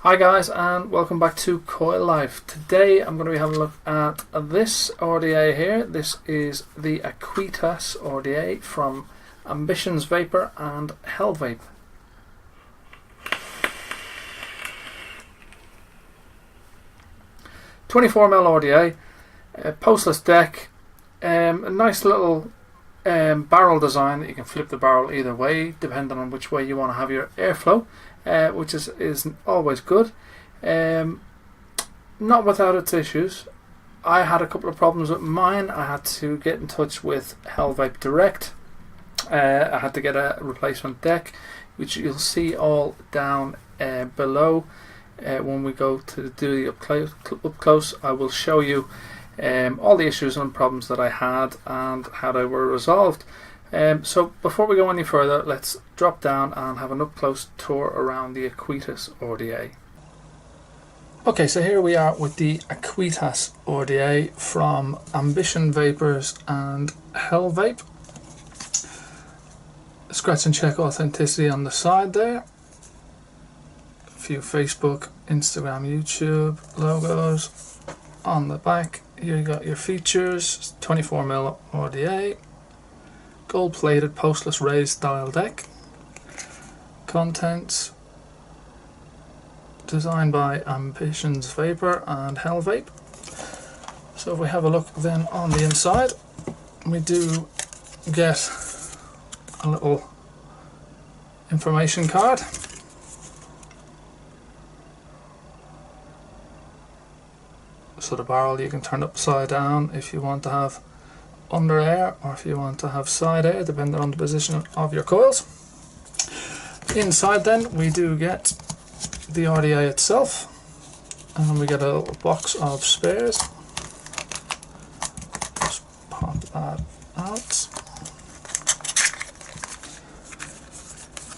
Hi guys, and welcome back to Coil Life. Today I'm going to be having a look at this RDA here. This is the Aequitas RDA from AmbitionZ Vaper and Hellvape. $24mm RDA, postless deck, a nice little barrel design that you can flip the barrel either way depending on which way you want to have your airflow, which is always good. Not without its issues. I had a couple of problems with mine. I had to get in touch with Hellvape Direct. I had to get a replacement deck, which you'll see all down below. When we go to do the up close, I will show you all the issues and problems that I had and how they were resolved. So before we go any further, let's drop down and have an up close tour around the Aequitas RDA. Okay, so here we are with the Aequitas RDA from AmbitionZ Vapers and Hellvape. Scratch and check authenticity on the side there. A few Facebook, Instagram, YouTube logos on the back. Here you got your features, 24mm RDA, gold plated postless raised style deck, contents, designed by AmbitionZ Vaper and Hellvape. So if we have a look then on the inside, we do get a little information card. So the barrel you can turn upside down if you want to have under air or if you want to have side air, depending on the position of your coils. Inside then we do get the RDA itself, and we get a little box of spares. Just pop that out.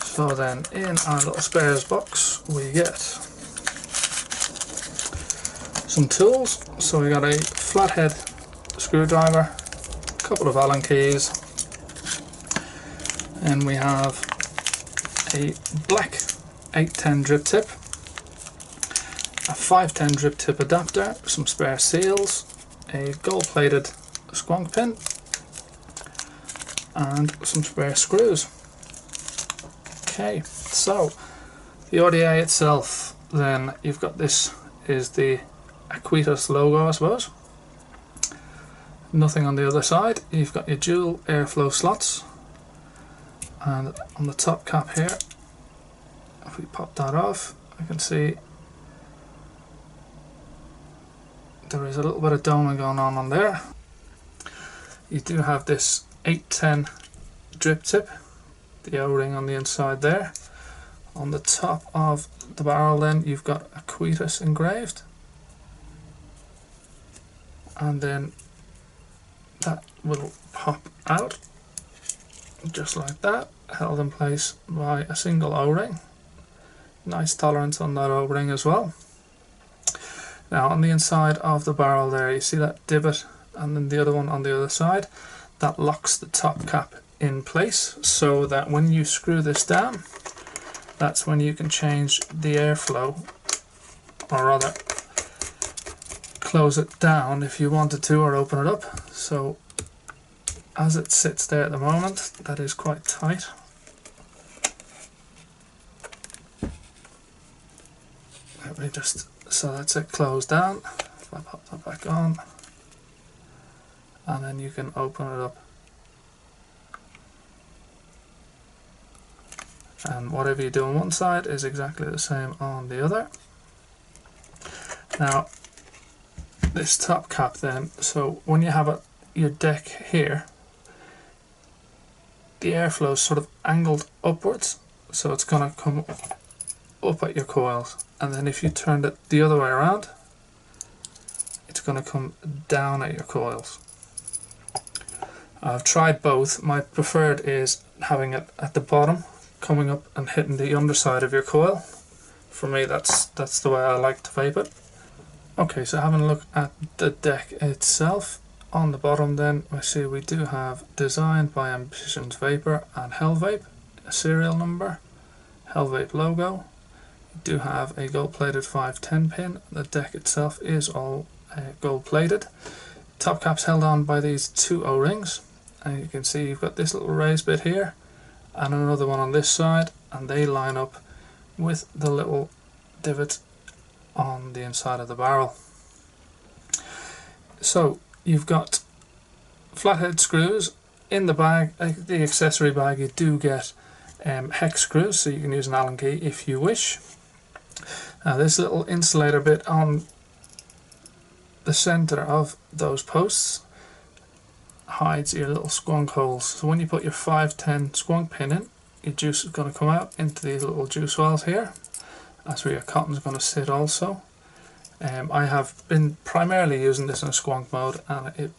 So then in our little spares box we get some tools. So we got a flathead screwdriver, a couple of Allen keys, and we have a black 810 drip tip, a 510 drip tip adapter, some spare seals, a gold plated squonk pin, and some spare screws. Okay, so the RDA itself, then you've got this is the Aequitas logo, I suppose. Nothing on the other side. You've got your dual airflow slots, and on the top cap here, if we pop that off, I can see there is a little bit of doming going on there. You do have this 810 drip tip, the O-ring on the inside there. On the top of the barrel then you've got Aequitas engraved, and then that will pop out just like that, held in place by a single O-ring. Nice tolerance on that O-ring as well. Now on the inside of the barrel there you see that divot, and then the other one on the other side, that locks the top cap in place so that when you screw this down, that's when you can change the airflow, or rather close it down if you wanted to, or open it up. So as it sits there at the moment, that is quite tight. Let me just, so that's it closed down. If I pop that back on, and then you can open it up, and whatever you do on one side is exactly the same on the other. Now this top cap then, so when you have your deck here, the airflow is sort of angled upwards, so it's going to come up at your coils, and then if you turned it the other way around, it's going to come down at your coils. I've tried both. My preferred is having it at the bottom, coming up and hitting the underside of your coil. For me that's the way I like to vape it. Okay, so having a look at the deck itself, on the bottom then I see we do have designed by AmbitionZ Vaper and Hellvape, a serial number, Hellvape logo. You do have a gold plated 510 pin. The deck itself is all gold plated. Top cap's held on by these 2 O-rings, and you can see you've got this little raised bit here and another one on this side, and they line up with the little divot on the inside of the barrel. So you've got flathead screws in the bag. The accessory bag, you do get hex screws, so you can use an Allen key if you wish. Now this little insulator bit on the center of those posts hides your little squonk holes. So when you put your 510 squonk pin in, your juice is going to come out into these little juice wells here. That's where your cotton is going to sit also. I have been primarily using this in a squonk mode, and it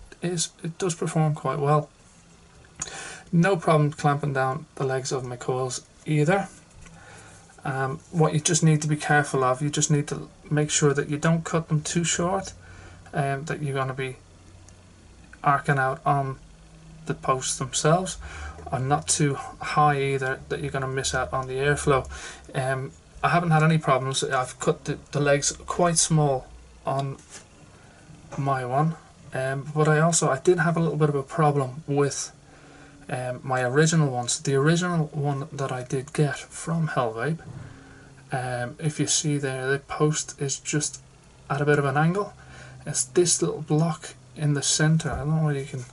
does perform quite well. No problem clamping down the legs of my coils either. What you just need to be careful of, you just need to make sure that you don't cut them too short, that you're going to be arcing out on the posts themselves, and not too high either that you're going to miss out on the airflow. I haven't had any problems. I've cut the legs quite small on my one, but I did have a little bit of a problem with my original ones. The original one that I did get from Hellvape, if you see there, the post is just at a bit of an angle. It's this little block in the center. I don't know whether you can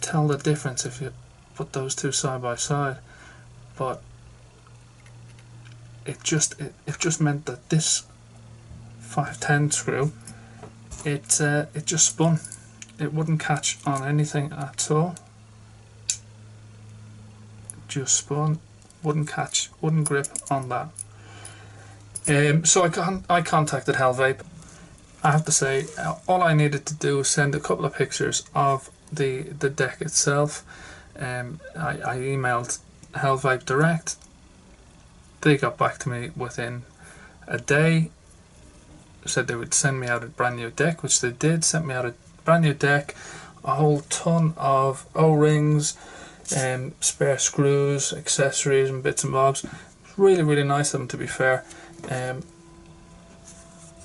tell the difference if you put those two side by side, but it just meant that this 510 screw, it just spun. It wouldn't catch on anything at all. Just spun, wouldn't catch, wouldn't grip on that. So I contacted Hellvape. I have to say, all I needed to do was send a couple of pictures of the deck itself. I emailed Hellvape direct. They got back to me within a day, said they would send me out a brand new deck, which they did. Sent me out a brand new deck, a whole ton of O-rings, spare screws, accessories and bits and bobs. Really, really nice of them, to be fair.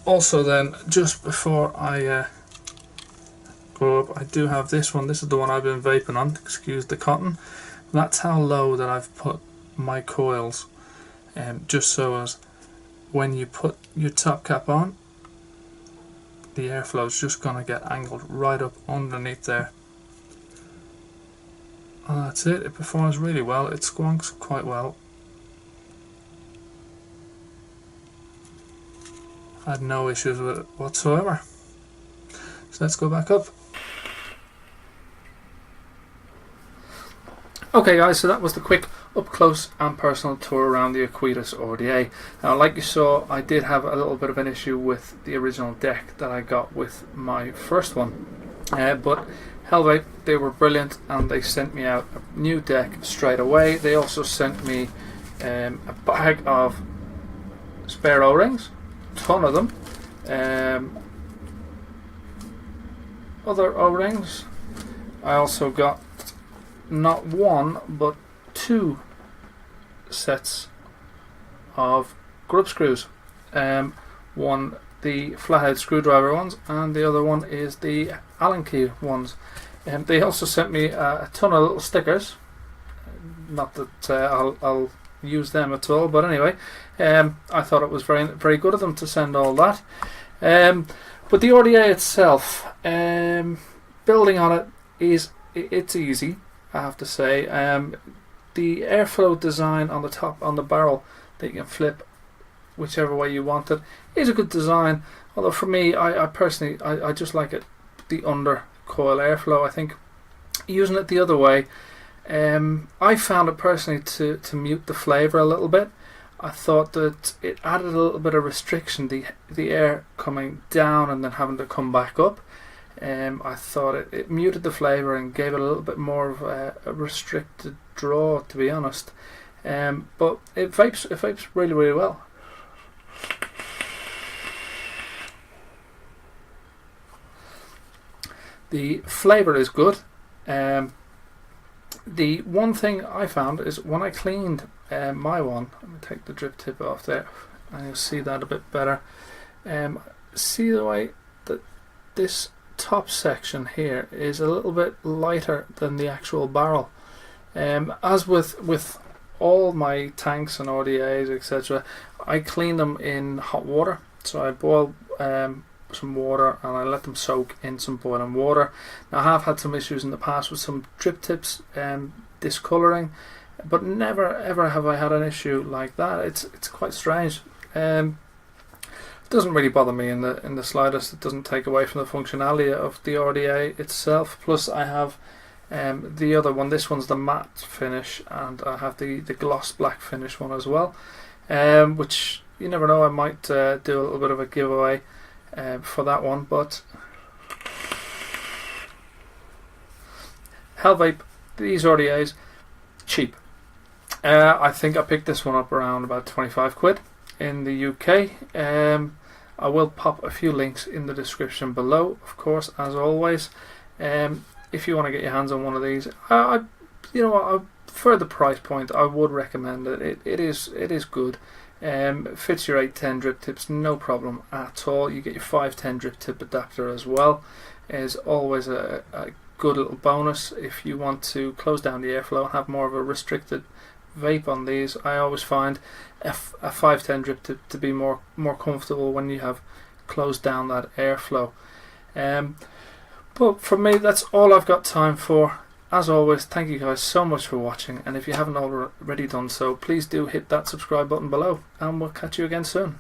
Also then, just before I go up, I do have this one. This is the one I've been vaping on, excuse the cotton. That's how low that I've put my coils, just so as when you put your top cap on, the airflow is just going to get angled right up underneath there. And that's it. It performs really well. It squonks quite well. I had no issues with it whatsoever. So let's go back up. Okay guys, so that was the quick up close and personal tour around the Aequitas RDA. Now, like you saw, I did have a little bit of an issue with the original deck that I got with my first one, but Hellvape, they were brilliant and they sent me out a new deck straight away. They also sent me a bag of spare O-rings, ton of them, other O-rings. I also got not one but two sets of grub screws. One the flathead screwdriver ones, and the other one is the Allen key ones. They also sent me a ton of little stickers. Not that I'll use them at all, but anyway, I thought it was very, very good of them to send all that. But the RDA itself, building on it's easy, I have to say. The airflow design on the top, on the barrel, that you can flip whichever way you want it, is a good design. Although for me, I personally, I just like it, the under coil airflow. I think using it the other way, I found it personally to mute the flavour a little bit. I thought that it added a little bit of restriction, the air coming down and then having to come back up. I thought it muted the flavour and gave it a little bit more of a restricted draw, to be honest. But it vapes really, really well. The flavour is good. The one thing I found is when I cleaned my one, let me take the drip tip off there. and you'll see that a bit better. See the way that this top section here is a little bit lighter than the actual barrel. As with all my tanks and RDAs, etc., I clean them in hot water. So I boil some water and I let them soak in some boiling water. Now, I have had some issues in the past with some drip tips discolouring, but never ever have I had an issue like that. It's quite strange. It doesn't really bother me in the slightest. It doesn't take away from the functionality of the RDA itself. Plus, I have the other one. This one's the matte finish, and I have the gloss black finish one as well. Which you never know, I might do a little bit of a giveaway for that one. But Hellvape, these RDAs, cheap. I think I picked this one up around about 25 quid in the UK. I will pop a few links in the description below, of course, as always. If you want to get your hands on one of these, for the price point, I would recommend it. It is good. Fits your 810 drip tips, no problem at all. You get your 510 drip tip adapter as well. Is always a good little bonus if you want to close down the airflow and have more of a restricted vape on these. I always find a 510 drip tip to be more comfortable when you have closed down that airflow. But for me, that's all I've got time for. As always, thank you guys so much for watching, and if you haven't already done so, please do hit that subscribe button below, and we'll catch you again soon.